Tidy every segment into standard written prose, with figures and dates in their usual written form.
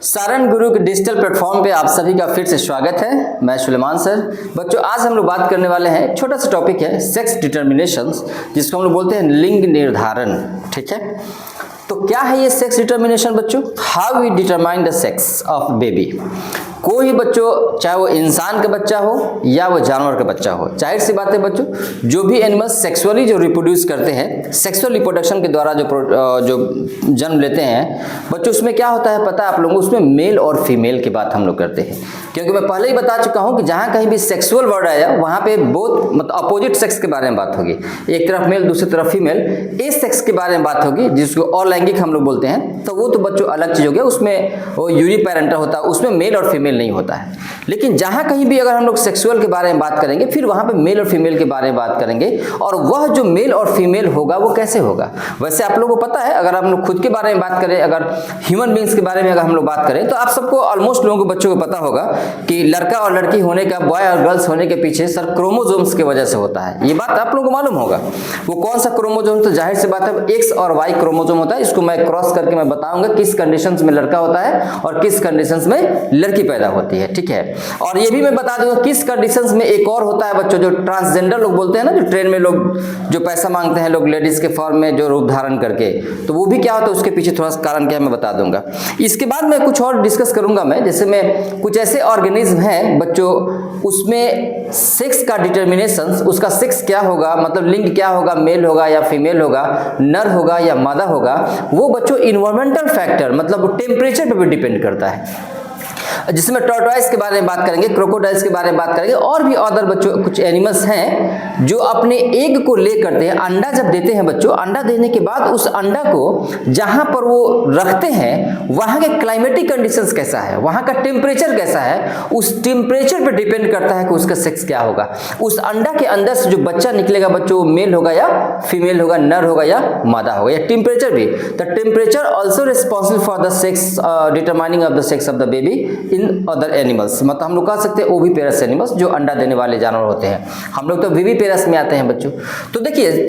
सारण गुरु के digital platform पे आप सभी का फिर से स्वागत है। मैं सुलेमान सर। बच्चों, आज हम लोग बात करने वाले हैं, छोटा सा टॉपिक है सेक्स डिटर्मिनेशंस, जिसको हम लोग बोलते हैं लिंग निर्धारण। ठीक है, तो क्या है ये सेक्स डिटर्मिनेशन बच्चों? How we determine the sex of baby. कोई भी बच्चों, चाहे वो इंसान का बच्चा हो या वो जानवर का बच्चा हो, जाहिर सी बात है बच्चों, जो भी एनिमल्स सेक्सुअली जो रिप्रोड्यूस करते हैं, सेक्सुअल रिप्रोडक्शन के द्वारा जो जन्म लेते हैं बच्चों, उसमें क्या होता है पता है आप लोगों को? उसमें मेल और फीमेल की बात हम लोग करते हैं, क्योंकि मैं पहले ही बता चुका हूं कि जहां कहीं भी सेक्सुअल वर्ड आया वहां पे बहुत मतलब अपोजिट सेक्स के बारे में बात होगी। एक तरफ मेल, दूसरी तरफ फीमेल, इस सेक्स के बारे में बात होगी, जिसको अलैंगिक हम लोग बोलते हैं। तो वो तो बच्चों अलग चीज हो गया, उसमें वो यूनिपेरेंटल होता है, उसमें मेल और फीमेल नहीं होता है। लेकिन जहां कहीं भी अगर हम लोग सेक्सुअल के बारे में बात करेंगे, फिर वहां पे मेल और फीमेल के बारे में बात करेंगे, और वह जो मेल और फीमेल होगा वो कैसे होगा। वैसे आप लोगों को पता है, अगर हम लोग खुद के बारे में बात करें, अगर ह्यूमन बींग्स के बारे में अगर हम लोग बात करें, तो आप सबको ऑलमोस्ट लोगों को बच्चों को पता होगा कि लड़का और लड़की होने का, बॉय और गर्ल्स होने के पीछे सर क्रोमोसोम्स की वजह से होता है। ये बात आप लोगों को मालूम होगा। वो कौन सा क्रोमोसोम? तो जाहिर सी बात है एक्स और वाई क्रोमोसोम होता है। इसको मैं क्रॉस करके मैं बताऊंगा किस कंडीशंस में लड़का होता है और किस कंडीशंस में लड़की पैदा होती है। ठीक है, और ये भी मैं बता दूंगा किस कंडीशंस में एक और होता है बच्चों, जो ट्रांसजेंडर लोग बोलते हैं ना, जो ट्रेन में लोग जो पैसा मांगते हैं लोग लेडीज के फॉर्म में जो रूप धारण करके, तो वो भी क्या होता है, उसके पीछे थोड़ा सा कारण क्या है मैं बता दूंगा। इसके बाद मैं कुछ और डिस्कस करूंगा मैं, जैसे मैं कुछ ऐसे ऑर्गेनिज्म हैं बच्चों, उसमें सेक्स का डिटर्मिनेशन, उसका सेक्स क्या होगा, मतलब लिंग क्या होगा, मेल होगा या फीमेल होगा, नर होगा या मादा होगा, वो बच्चों इन्वायरमेंटल फैक्टर मतलब टेम्परेचर पर भी डिपेंड करता है। जिसमें टॉर्टोइस के बारे में बात करेंगे, क्रोकोडाइल्स के बारे में बात करेंगे, और भी अदर बच्चों कुछ एनिमल्स हैं जो अपने एग को ले करते हैं, अंडा जब देते हैं बच्चों, अंडा देने के बाद उस अंडा को जहां पर वो रखते हैं वहां के क्लाइमेटिक कंडीशंस कैसा है, वहां का टेम्परेचर कैसा है, उस टेम्परेचर पर डिपेंड करता है कि उसका सेक्स क्या होगा। उस अंडा के अंदर से जो बच्चा निकलेगा बच्चों, मेल होगा या फीमेल होगा, नर होगा या मादा होगा, या टेम्परेचर भी। The temperature also responsible for the sex determining of the sex of the baby in other animals. मतलब हम लोग कह सकते हैं ओविपेरस एनिमल्स, जो अंडा देने वाले जानवर होते हैं। हम लोग तो विविपेरस में आते हैं बच्चों। तो देखिए,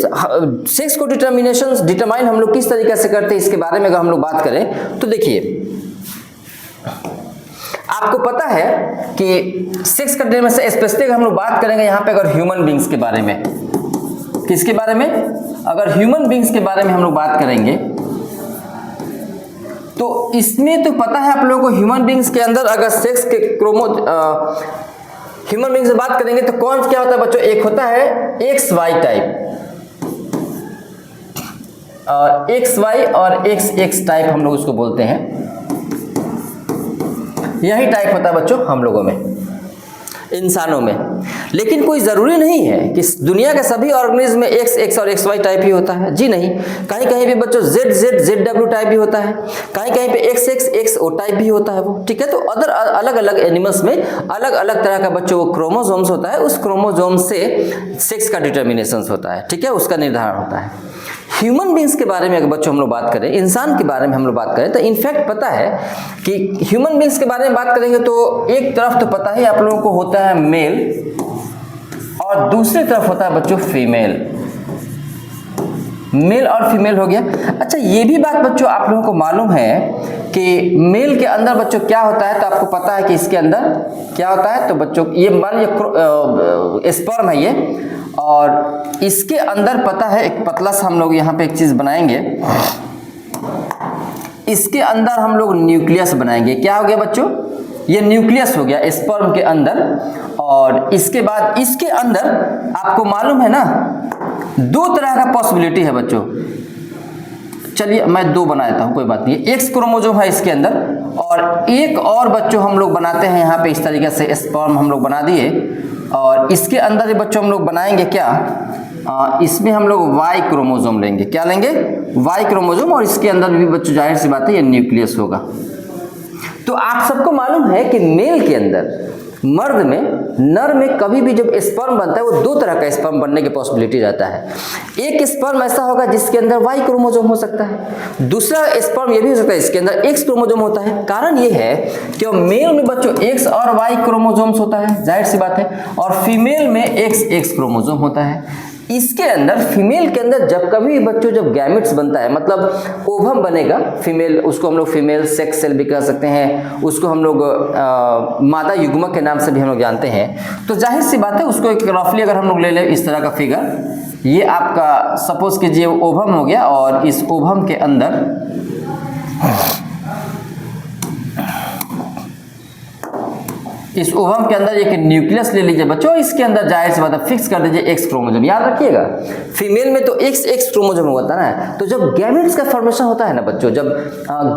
सेक्स को डिटरमाइन हम लोग किस तरीके से करते हैं, इसके बारे में अगर हम लोग बात करें तो देखिए, आपको पता है कि सेक्स का डिटरमिनेशन स्पेसिफिक हम लोग बात करेंगे यहाँ पे अगर ह्यूमन बींग्स के बारे में। किसके बारे में? अगर ह्यूमन बींग्स के बारे में हम लोग बात करेंगे तो इसमें तो पता है आप लोगों को, ह्यूमन बींग्स के अंदर अगर सेक्स के ह्यूमन बींग्स से बात करेंगे तो कौन क्या होता है बच्चों? एक होता है एक्स वाई टाइप, और एक्स वाई और एक्स एक्स टाइप हम लोग उसको बोलते हैं। यही टाइप होता है बच्चों हम लोगों में, इंसानों में। लेकिन कोई जरूरी नहीं है कि दुनिया के सभी ऑर्गेनिज्म में एक्स एक्स और एक्स वाई टाइप ही होता है। जी नहीं, कहीं कहीं पे बच्चों Z Z Z W type भी होता है, कहीं कहीं पे एक्स एक्स एक्स ओ टाइप भी होता है वो। ठीक है, तो अदर अलग अलग एनिमल्स में अलग अलग तरह का बच्चों वो क्रोमोसोम्स होता है, उस क्रोमोसोम से सेक्स का डिटर्मिनेशन होता है। ठीक है, उसका निर्धारण होता है। ह्यूमन बींग्स के बारे में अगर बच्चों हम लोग बात करें, इंसान के बारे में हम लोग बात करें, तो इनफैक्ट पता है कि ह्यूमन बींग्स के बारे में बात करेंगे तो एक तरफ तो पता ही आप लोगों को होता है मेल, और दूसरी तरफ होता है बच्चों फीमेल। मेल और फीमेल हो गया। अच्छा, ये भी बात बच्चों आप लोगों को मालूम है कि मेल के अंदर बच्चों क्या होता है, तो आपको पता है कि इसके अंदर क्या होता है। तो बच्चों ये मान लीजिए स्पर्म है ये, और इसके अंदर पता है एक पतला सा हम लोग यहाँ पे एक चीज बनाएंगे, इसके अंदर हम लोग न्यूक्लियस बनाएंगे। क्या हो गया बच्चों? ये न्यूक्लियस हो गया स्पर्म के अंदर। और इसके बाद इसके अंदर आपको मालूम है ना, दो तरह का पॉसिबिलिटी है बच्चों। चलिए मैं दो बना देता हूं, कोई बात नहीं। एक्स क्रोमोसोम है इसके अंदर, और एक और बच्चों हम लोग बनाते हैं यहाँ पे इस तरीके से स्पर्म हम लोग बना दिए, और इसके अंदर बच्चों हम लोग बनाएंगे क्या, इसमें हम लोग वाई क्रोमोसोम लेंगे। क्या लेंगे? वाई क्रोमोसोम, और इसके अंदर भी बच्चों जाहिर सी बात है ये न्यूक्लियस होगा। तो आप सबको मालूम है कि मेल के अंदर, मर्द में, नर में कभी भी जब स्पर्म बनता है वो दो तरह का स्पर्म बनने की पॉसिबिलिटी रहता है। एक स्पर्म ऐसा होगा जिसके अंदर वाई क्रोमोसोम हो सकता है, दूसरा स्पर्म ये भी हो सकता है इसके अंदर एक्स क्रोमोसोम होता है। कारण ये है कि मेल में बच्चों एक्स और वाई क्रोमोसोम्स होता है, जाहिर सी बात है, और फीमेल में एक्स एक्स क्रोमोसोम होता है। इसके अंदर फीमेल के अंदर जब कभी बच्चों जब गैमेट्स बनता है, मतलब ओवम बनेगा फीमेल, उसको हम लोग फीमेल सेक्स सेल भी कह सकते हैं, उसको हम लोग मादा युग्मक के नाम से भी हम लोग जानते हैं। तो जाहिर सी बात है उसको एक रफली अगर हम लोग ले लें इस तरह का फिगर, ये आपका सपोज कीजिए ओवम हो गया, और इस ओवम के अंदर इस ओवम के अंदर एक न्यूक्लियस ले लीजिए बच्चों, इसके अंदर जाहिर सी बात है फिक्स कर दीजिए एक्स क्रोमोसोम। याद रखिएगा फीमेल में तो एक्स क्रोमोसोम होता है ना, तो जब गैमेट्स का फॉर्मेशन होता है ना बच्चों, जब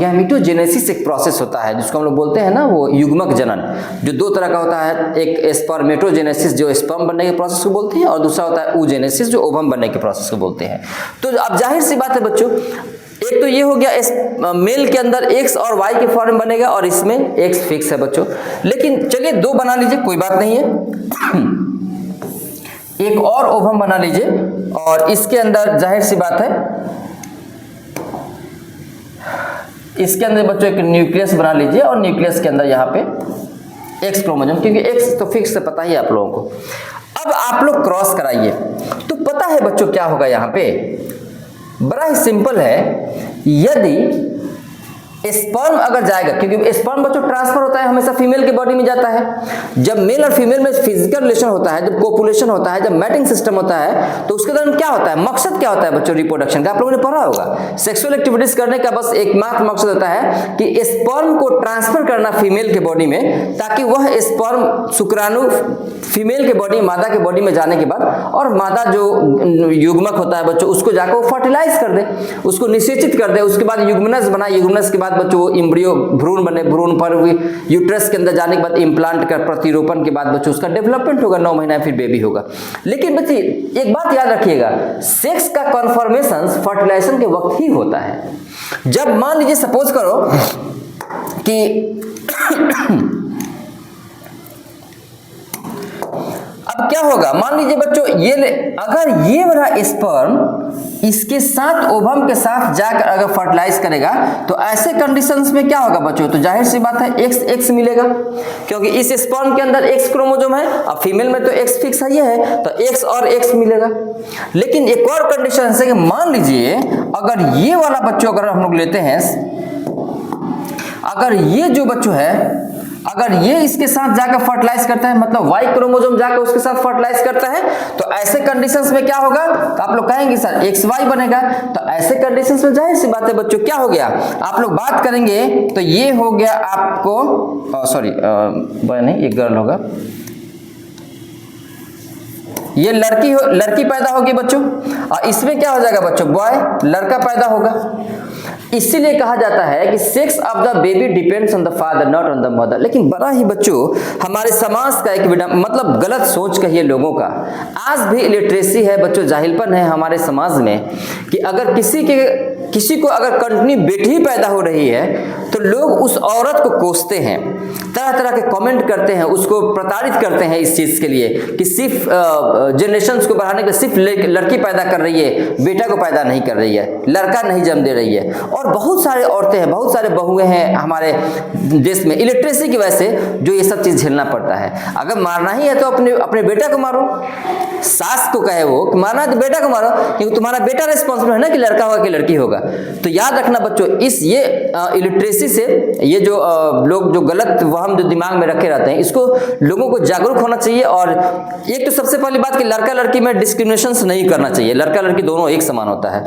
गैमेटोजेनेसिस एक प्रोसेस होता है जिसको हम लोग बोलते हैं ना वो युग्मक जनन, जो दो तरह का होता है, एक स्पर्मेटोजेनेसिस जो स्पर्म बनने के प्रोसेस को बोलते हैं, और दूसरा होता है oogenesis जो ओवम बनने के प्रोसेस को बोलते हैं। तो अब जाहिर सी बात है बच्चों, एक तो ये हो गया इस मेल के अंदर एक्स और वाई के फॉर्म बनेगा, और इसमें एक्स फिक्स है बच्चों। लेकिन चलिए दो बना लीजिए, कोई बात नहीं है, एक और ओवम बना लीजिए, और इसके अंदर जाहिर सी बात है इसके अंदर बच्चों एक न्यूक्लियस बना लीजिए, और न्यूक्लियस के अंदर यहाँ पे एक्स क्रोमोसोम, क्योंकि एक्स तो फिक्स है पता ही है आप लोगों को। अब आप लोग क्रॉस कराइए, तो पता है बच्चों क्या होगा यहाँ पे, बड़ा ही सिंपल है। यदि स्पर्म अगर जाएगा, क्योंकि स्पर्म बच्चों ट्रांसफर होता है हमेशा फीमेल के बॉडी में जाता है, जब मेल और फीमेल में फिजिकल रिलेशन होता है, जब कोपुलेशन होता है, जब मैटिंग सिस्टम होता है, तो उसके दौरान क्या होता है, मकसद क्या होता है बच्चों रिप्रोडक्शन का, आप लोगों ने पढ़ा होगा। सेक्सुअल एक्टिविटीज करने का बस एकमात्र मकसद होता है कि स्पर्म को ट्रांसफर करना फीमेल के बॉडी में, ताकि वह स्पर्म शुक्राणु फीमेल के बॉडी मादा के बॉडी में जाने के बाद, और मादा जो युग्मक होता है बच्चों उसको जाकर वो फर्टिलाइज कर दे, उसको निषेचित कर दे, उसके बाद युग्मनस बनाए, युग्मनस के बाद बच्चों वो एम्ब्रियो भ्रूण बने, भ्रूण पर यूट्रस के अंदर जाने के बाद इम्प्लांट कर प्रतिरोपण के बाद बच्चों उसका डेवलपमेंट होगा, 9 महीना फिर बेबी होगा। लेकिन बच्चे एक बात याद रखिएगा, सेक्स का कन्फर्मेशन फर्टिलाइजेशन के वक्त ही होता है। जब मान लीजिए सपोज करो कि अब क्या होगा, मान लीजिए बच्चों अगर ये वाला स्पर्म इसके साथ ओवम के साथ जाकर अगर फर्टिलाइज करेगा, तो ऐसे कंडीशंस में क्या होगा बच्चों, तो जाहिर सी बात है एक्स मिलेगा, क्योंकि इस स्पर्म के अंदर एक्स क्रोमोसोम है, अब फीमेल में तो एक्स फिक्स है, तो एक्स और एक्स मिलेगा। लेकिन एक और कंडीशन है कि मान लीजिए अगर ये वाला बच्चों अगर हम लोग लेते हैं, अगर ये जो बच्चों है अगर ये इसके साथ जाकर फर्टिलाइज करता है, मतलब वाई क्रोमोसोम जाकर उसके साथ फर्टिलाइज करता है, तो ऐसे कंडीशंस में क्या होगा, तो आप लोग कहेंगे सर एक्स वाई बनेगा, तो ऐसे कंडीशंस में जाहिर सी बात है बच्चों क्या हो गया, आप लोग बात करेंगे तो ये हो गया आपको सॉरी बॉय नहीं, एक गर्ल होगा, ये लड़की पैदा होगी बच्चों, और इसमें क्या हो जाएगा बच्चों, बॉय लड़का पैदा होगा। इसीलिए कहा जाता है कि sex of the baby depends on the father not on the mother. लेकिन बड़ा ही बच्चों हमारे समाज का एक मतलब गलत सोच कहिए लोगों का, आज भी इलिटरेसी है बच्चों, जाहिलपन है हमारे समाज में, कि अगर किसी को अगर कंटिन्यू बेटी ही पैदा हो रही है तो लोग उस औरत को कोसते हैं, तरह तरह के कमेंट करते हैं, उसको प्रताड़ित करते हैं इस चीज के लिए कि सिर्फ जनरेशंस को बढ़ाने के लिए सिर्फ लड़की पैदा कर रही है, बेटा को पैदा नहीं कर रही है, लड़का नहीं जन्म दे रही है। और बहुत सारे औरतें हैं, बहुत सारे बहुएं हैं हमारे देश में इलिटरेसी की वजह से जो ये सब चीज झेलना पड़ता है। अगर मारना ही है तो अपने बेटा को मारो, सास को कहे वो कि मारना है तो बेटा को मारो, क्योंकि तुम्हारा बेटा रिस्पॉन्सिबल है ना कि लड़का होगा कि लड़की होगा। तो याद रखना बच्चों, ये इलिटरेसी से ये जो लोग जो गलत वहम जो दिमाग में रखे रहते हैं, इसको लोगों को जागरूक होना चाहिए। और एक तो सबसे पहली बात कि लड़का लड़की में डिस्क्रिमिनेशन नहीं करना चाहिए, लड़का लड़की दोनों एक समान होता है,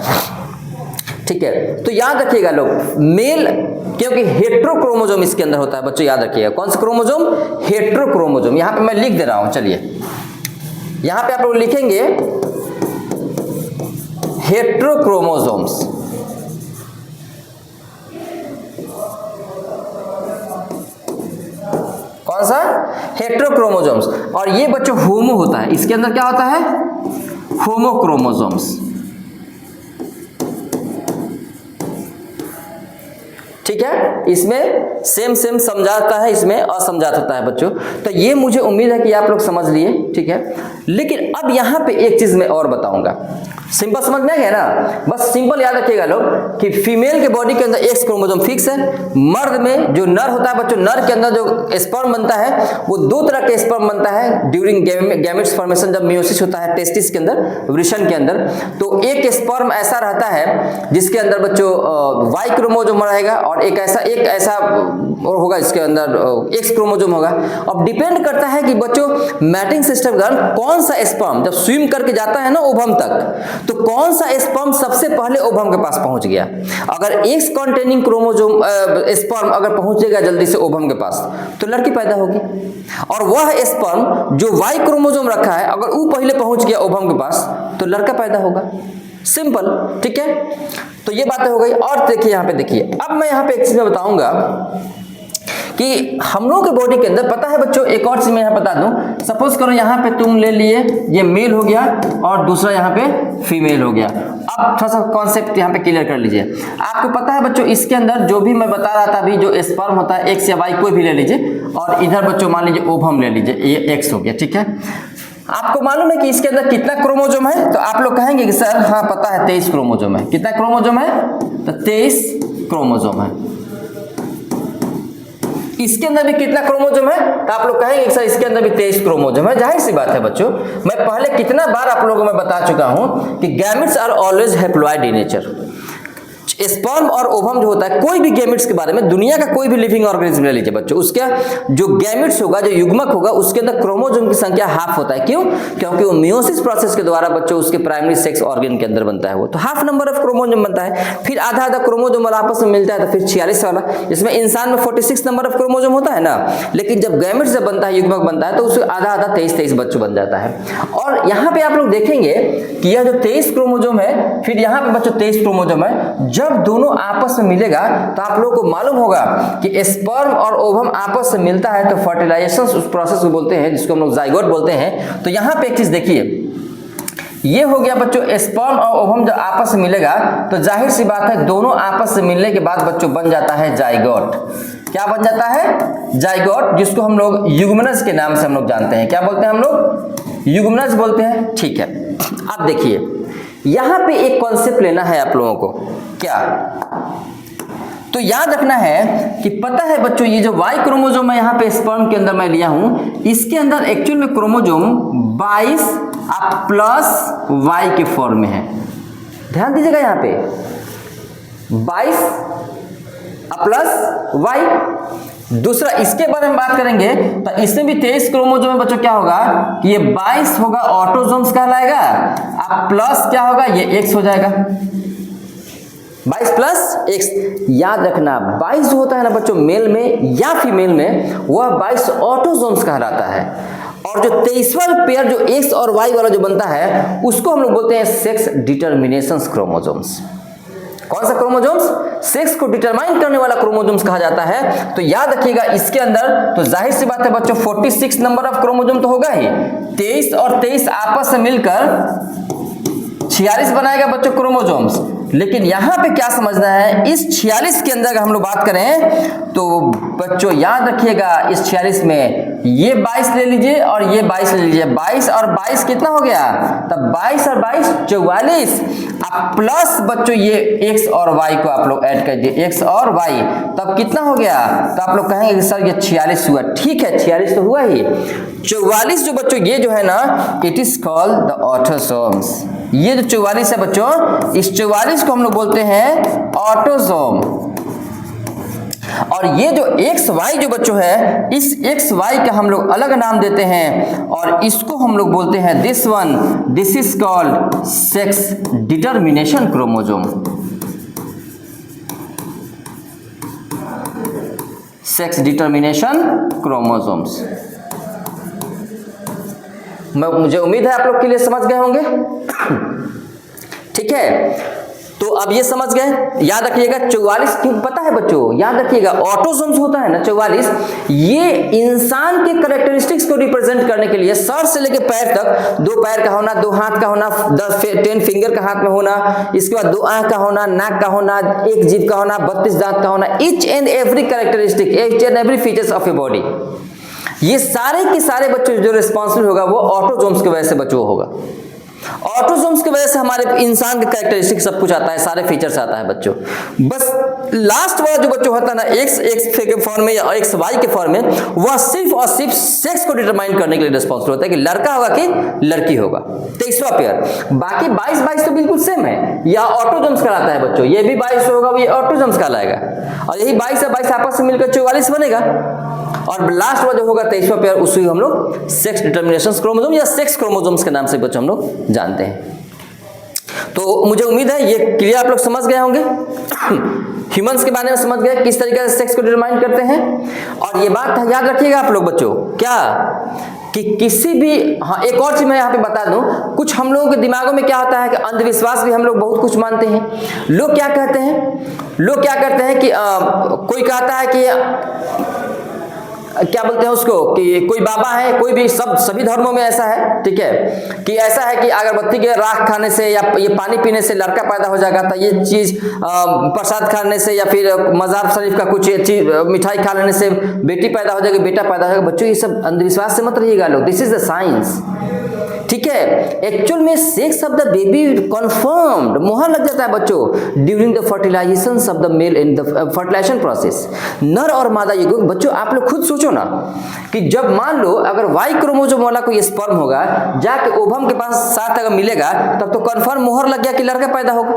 ठीक है। तो याद रखिएगा लोग, मेल क्योंकि हेट्रोक्रोमोसोम इसके अंदर होता है बच्चों, याद रखिएगा कौन सा क्रोमोसोम, हेट्रोक्रोमोसोम। यहां पे मैं लिख दे रहा हूं, चलिए यहां पे आप लोग लिखेंगे हेट्रोक्रोमोसोम्स। कौन सा, हेट्रोक्रोमोसोम्स। और ये बच्चों होमो होता है, इसके अंदर क्या होता है, होमोक्रोमोसोम्स, ठीक है। इसमें सेम समझाता है, इसमें असमझाता होता है बच्चों। तो ये मुझे उम्मीद है कि आप लोग समझ लिए, ठीक है। लेकिन अब यहां पे एक चीज मैं और बताऊंगा, सिंपल समझ में आ गया ना। बस सिंपल याद रखिएगा लोग कि फीमेल के बॉडी के अंदर एक्स क्रोमोसोम फिक्स है। मर्द में जो नर होता है बच्चों, नर के अंदर जो स्पर्म बनता है वो दो तरह के स्पर्म बनता है ड्यूरिंग गैमेट्स फॉर्मेशन, जब मियोसिस होता है टेस्टिस के अंदर, वृषण के अंदर। तो एक स्पर्म ऐसा रहता है जिसके अंदर बच्चों वाई क्रोमोसोम रहेगा और एक ऐसा और होगा इसके अंदर एक्स क्रोमोसोम होगा। अब डिपेंड करता है कि बच्चों मैटिंग सिस्टम के दौरान कौन सा स्पर्म जब स्विम करके जाता है ना ओवम तक, तो कौन सा स्पर्म सबसे पहले ओवम के पास पहुंच गया। अगर एक्स कंटेनिंग क्रोमोसोम स्पर्म अगर पहुंचेगा जल्दी से ओवम के पास तो लड़की पैदा होगी, और वह स्पर्म जो वाई क्रोमोसोम रखा है अगर वो पहले पहुंच गया ओवम के पास तो लड़का पैदा होगा। सिंपल, ठीक है। तो ये बातें हो गई। और देखिए यहाँ पे, देखिए अब मैं यहाँ पे एक चीज में बताऊंगा कि हम लोगों के बॉडी के अंदर, पता है बच्चों एक और चीज मैं यहाँ बता दूं। सपोज करो यहाँ पे तुम ले लिए, ये मेल हो गया और दूसरा यहाँ पे फीमेल हो गया। अब थोड़ा सा कॉन्सेप्ट यहाँ पे क्लियर कर लीजिए। आपको पता है बच्चों इसके अंदर जो भी मैं बता रहा था अभी, जो स्पर्म होता है एक्स या वाई कोई भी ले लीजिए, और इधर बच्चों मान लीजिए ओवम ले लीजिए, ये एक्स हो गया, ठीक है। आपको मालूम है कि इसके अंदर कितना क्रोमोसोम है? तो आप लोग कहेंगे कि सर हाँ पता है 23 क्रोमोसोम है। कितना क्रोमोसोम है? तो 23 क्रोमोसोम है। इसके अंदर भी कितना क्रोमोसोम है? तो आप लोग कहेंगे सर इसके अंदर भी 23 क्रोमोसोम है। जाहिर सी बात है बच्चों, मैं पहले कितना बार आप लोगों को मैं बता चुका हूं कि gametes are always haploid in nature. Sperm और ओवम जो होता है, कोई भी गैमेट्स के बारे में, दुनिया का कोई भी लिविंग ऑर्गेनिज्म ले लीजिए बच्चों, उसका जो गैमेट्स होगा, जो युग्मक होगा, उसके अंदर क्रोमोसोम की संख्या हाफ होता है। क्यों? क्योंकि वो मियोसिस प्रोसेस के द्वारा बच्चों उसके प्राइमरी सेक्स ऑर्गन के अंदर बनता है वो, तो हाफ नंबर ऑफ क्रोमोसोम बनता है। फिर आधा आधा क्रोमोसोम वाला आपस में मिलता है तो फिर 46 वाला, जिसमें इंसान में 46 नंबर ऑफ क्रोमोसोम होता है ना, लेकिन जब गैमेट्स जब बनता है, युग्मक बनता है, तो उससे आधा आधा 23 बच्चों बन जाता है। और यहाँ पे आप लोग देखेंगे कि यह जो 23 क्रोमोसोम है, फिर यहाँ पे बच्चों 23 क्रोमोसोम है, जब दोनों आपस में मिलेगा तो आप लोगों को मालूम होगा कि स्पर्म और ओवम आपस में मिलता है तो फर्टिलाइजेशन उस प्रोसेस को बोलते हैं, जिसको हम लोग जाइगोट बोलते हैं। तो यहाँ पे एक चीज देखिए, ये हो गया बच्चों स्पर्म और ओवम जब आपस में मिलेगा तो जाहिर सी बात है दोनों आपस से मिलने के बाद बच्चों बन जाता है जाइगोट। क्या बन जाता है? जाइगोट, जिसको हम लोग युग्मनज के नाम से हम लोग जानते हैं। क्या बोलते हैं हम लोग? युग्मनज बोलते हैं, ठीक है। अब देखिए यहां पे एक कॉन्सेप्ट लेना है आप लोगों को, क्या तो याद रखना है कि पता है बच्चों ये जो वाई क्रोमोसोम है यहाँ पे स्पर्म के अंदर मैं लिया हूं, इसके अंदर एक्चुअल में क्रोमोसोम 22 प्लस वाई के फॉर्म में है। ध्यान दीजिएगा यहाँ पे 22 प्लस वाई। दूसरा इसके बारे में बात करेंगे तो इसमें भी 23 क्रोमोसोम में बच्चों क्या होगा कि ये 22 होगा ऑटोसोम्स कहलाएगा, अब प्लस क्या होगा ये एक्स हो जाएगा। 22 प्लस एक्स, याद रखना 22 जो होता है ना बच्चों मेल में या फीमेल में, वह 22 ऑटोसोम्स कहलाता है। और जो 23वां पेयर जो एक्स और वाई वाला जो बनता है उसको हम लोग बोलते हैं सेक्स डिटर्मिनेशन क्रोमोसोम्स। कौन सा क्रोमोसोम्स? सेक्स को डिटरमाइन करने वाला क्रोमोसोम्स कहा जाता है। तो याद रखिएगा इसके अंदर तो जाहिर सी बात है बच्चों 46 नंबर ऑफ क्रोमोसोम तो होगा ही, 23 और 23 आपस में मिलकर 46 बनाएगा बच्चों क्रोमोसोम्स। लेकिन यहां पे क्या समझना है, इस 46 के अंदर अगर हम लोग बात करें तो बच्चों याद रखिएगा इस 46 में ये 22 ले लीजिए और ये 22 ले लीजिए, 22 और 22 कितना हो गया? तब 22 और 22 44, अब प्लस बच्चों ये x और y को आप लोग ऐड कर दिए, x और y, तब कितना हो गया? तो आप लोग कहेंगे कि सर ये 46 हुआ। ठीक है 46 तो हुआ ही, 44 जो बच्चों ये जो है ना it is called the autosomes. ये जो 44 है बच्चों, इस 44 को हम लोग बोलते हैं ऑटोसोम। और ये जो XY जो बच्चों है, इस XY का हम लोग अलग नाम देते हैं और इसको हम लोग बोलते हैं this is called sex determination chromosome. Sex determination chromosomes. मुझे उम्मीद है आप लोग के लिए समझ गए होंगे। ठीक है, तो अब ये समझ गए। याद रखिएगा 44, क्यों पता है बच्चों, याद रखिएगा ऑटोसोम्स होता है ना 44, ये इंसान के कैरेक्टरिस्टिक्स को रिप्रेजेंट करने के लिए सर से लेकर पैर तक, 2 पैर का होना, 2 हाथ का होना, 10 फिंगर का हाथ में होना, इसके बाद 2 आंख का होना, नाक का होना, 1 जीभ का होना, 32 दांत का होना, each and every characteristic, each and every features of a body, ये सारे के सारे बच्चों जो रिस्पॉन्सिबल होगा वो ऑटोसोम्स की वजह से बच्चों होगा। ऑटोसोम्स की वजह से हमारे इंसान के कैरेक्टरिस्टिक सब कुछ आता है, सारे फीचर्स आता है बच्चों। बस लास्ट वाला जो बच्चों होता है ना एक्स के फॉर्म में या एक्स वाई के फॉर्म में, वह सिर्फ और सिर्फ सेक्स को डिटरमाइन करने के लिए रिस्पॉन्सिबल होता है कि लड़का होगा कि लड़की होगा, 23वां पेयर। बाकी 22 तो बिल्कुल सेम है, या ऑटोसोम्स कहलाता है बच्चों। ये भी 22 होगा, ये ऑटोसोम्स कहलाएगा, और यही 22 और 22 आपस में मिलकर 44 बनेगा। और लास्ट वाला जो होगा 23वां पेयर, उसी हम लोग सेक्स डिटर्मिनेशन क्रोमोसोम या सेक्स क्रोमोसोम्स के नाम से बच्चों हम लोग जानते हैं। तो मुझे उम्मीद है ये क्लियर आप लोग समझ गए होंगे। ह्यूमंस के बारे में समझ गए किस तरीके से सेक्स को डिटरमाइन करते हैं। और ये बात याद रखिएगा आप लोग बच्चों, क्या कि किसी भी, हाँ एक और चीज मैं यहाँ पे बता दूं, कुछ हम लोगों के दिमागों में क्या होता है कि अंधविश्वास भी हम लोग बहुत कुछ मानते हैं। लोग क्या कहते हैं, लोग क्या करते हैं कि कोई कहता है कि क्या बोलते हैं उसको, कि कोई बाबा है, कोई भी, सभी धर्मों में ऐसा है, ठीक है, कि ऐसा है कि अगरबत्ती के राख खाने से या ये पानी पीने से लड़का पैदा हो जाएगा, तो ये चीज प्रसाद खाने से या फिर मजार शरीफ का कुछ चीज मिठाई खा लेने से बेटी पैदा हो जाएगी, बेटा पैदा हो जाएगा। बच्चों ये सब अंधविश्वास से मत रहिएगा लोग, दिस इज द साइंस, ठीक है। एक्चुअल में sex of the baby confirmed, मोहर लग जाता है बच्चों during the fertilisation of the male in the fertilisation process. नर और मादा युग्म, बच्चों आप लोग खुद सोचो ना कि जब मान लो अगर वाई क्रोमोसोम वाला कोई स्पर्म होगा, जाके ओवम के पास साथ अगर मिलेगा, तब तो कंफर्म मोहर लग गया कि लड़का पैदा होगा।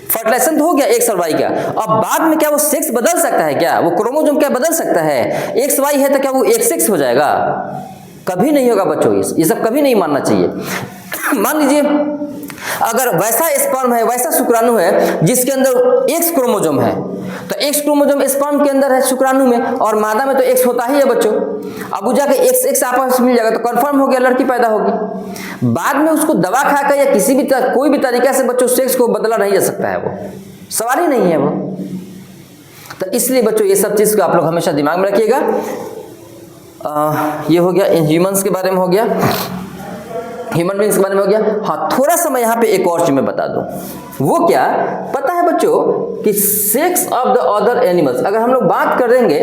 फर्टिलाइजेशन तो हो गया एक्स और वाई का। अब बाद में क्या वो सेक्स बदल सकता है क्या, वो क्रोमोसोम क्या बदल सकता है? एक्स वाई है तो क्या वो एक्स एक्स हो जाएगा? कभी नहीं होगा बच्चों, ये सब कभी नहीं मानना चाहिए। मान लीजिए अगर वैसा स्पर्म है, वैसा शुक्राणु है जिसके अंदर एक्स क्रोमोसोम है, तो एक्स क्रोमोसोम स्पर्म के अंदर है शुक्राणु में, और मादा में तो एक्स होता ही है बच्चों। अब वो जाके एक्स एक्स आपस में मिल जाएगा तो कंफर्म हो गया लड़की पैदा होगी। बाद में उसको दवा खाकर या किसी भी कोई भी तरीका से बच्चों सेक्स को बदला नहीं जा सकता है, वो सवाल ही नहीं है वो। तो इसलिए बच्चों ये सब चीज को आप लोग हमेशा दिमाग में रखिएगा। ये हो गया ह्यूमंस के बारे में, हो गया ह्यूमन बींग्स के बारे में, हो गया। हाँ थोड़ा सा मैं यहाँ पे एक और चीज मैं बता दूं, वो क्या पता है बच्चों कि sex of the other animals, अगर हम लोग बात करेंगे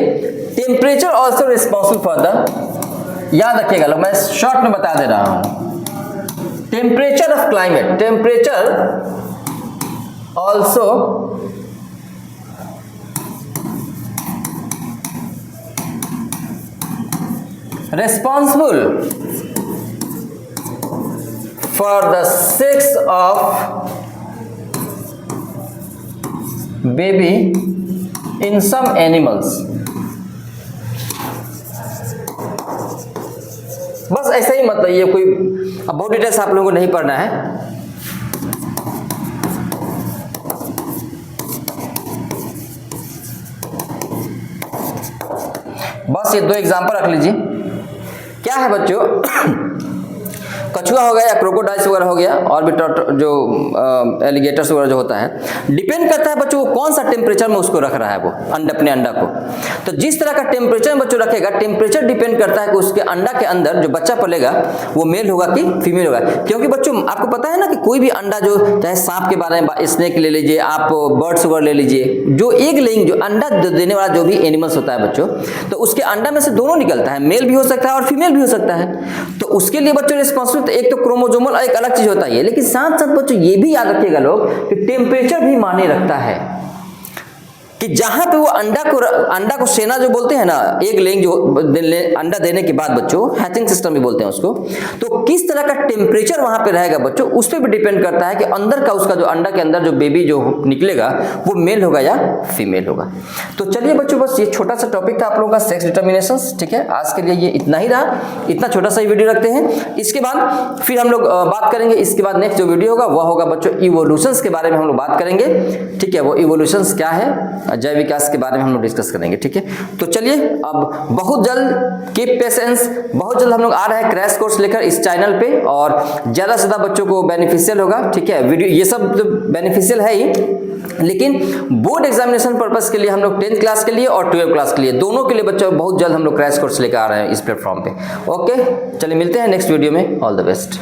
temperature also responsible for the, याद रखिएगा लोग, मैं शॉर्ट में बता दे रहा हूं, temperature of climate, temperature also responsible for the sex of baby in some animals। बस ऐसा ही मतलब, ये कोई अब बहुत डिटेल्स आप लोगों को नहीं पढ़ना है। बस ये दो एग्जांपल रख लीजिए। क्या है बच्चों, कछुआ हो गया या क्रोकोडाइल्स वगैरह हो गया, और भी जो एलिगेटर्स वगैरह जो होता है, डिपेंड करता है बच्चों वो कौन सा टेम्परेचर में उसको रख रहा है वो अपने अंडा को। तो जिस तरह का टेम्परेचर बच्चों रखेगा, टेम्परेचर डिपेंड करता है कि उसके अंडा के अंदर जो बच्चा पलेगा वो मेल होगा कि फीमेल होगा। क्योंकि बच्चों आपको पता है ना कि कोई भी अंडा, जो चाहे सांप के बारे में, स्नेक ले लीजिए आप, बर्ड्स वगैरह ले लीजिए, जो एग लेइंग, जो अंडा देने वाला जो भी एनिमल्स होता है बच्चों, तो उसके अंडा में से दोनों निकलता है, मेल भी हो सकता है और फीमेल भी हो सकता है। तो उसके लिए बच्चों रिस्पॉन्सिबल एक तो क्रोमोसोमल एक अलग चीज होता है, लेकिन साथ साथ बच्चों ये भी याद रखिएगा लोग कि टेम्परेचर भी मायने रखता है, कि जहां पे वो अंडा को सेना जो बोलते हैं ना, एग लेइंग जो अंडा देने के बाद बच्चों, हैचिंग सिस्टम भी बोलते हैं उसको, तो किस तरह का टेम्परेचर वहां पे रहेगा बच्चों, उस पर भी डिपेंड करता है कि अंदर का उसका जो अंडा के अंदर जो बेबी जो निकलेगा वो मेल होगा या फीमेल होगा। तो चलिए बच्चों, बस ये छोटा सा टॉपिक था आप लोगों का सेक्स डिटर्मिनेशन, ठीक है। आज के लिए ये इतना ही रहा, इतना छोटा सा ही वीडियो रखते हैं। इसके बाद फिर हम लोग बात करेंगे, इसके बाद नेक्स्ट जो वीडियो होगा वह होगा बच्चों इवोल्यूशंस के बारे में हम लोग बात करेंगे, ठीक है। वो इवोल्यूशंस क्या है, जैव विकास के बारे में हम लोग डिस्कस करेंगे, ठीक है। तो चलिए अब बहुत जल्द, कीप पेशेंस, बहुत जल्द हम लोग आ रहे हैं क्रैश कोर्स लेकर इस चैनल पे, और ज्यादा से ज्यादा बच्चों को बेनिफिशियल होगा, ठीक है। वीडियो ये सब तो बेनिफिशियल है ही, लेकिन बोर्ड एग्जामिनेशन पर्पस के लिए हम लोग 10th क्लास के लिए और 12th क्लास के लिए, दोनों के लिए बच्चों बहुत जल्द हम लोग क्रैश कोर्स लेकर आ रहे हैं इस प्लेटफॉर्म पे। ओके, चलिए मिलते हैं नेक्स्ट वीडियो में। All the best.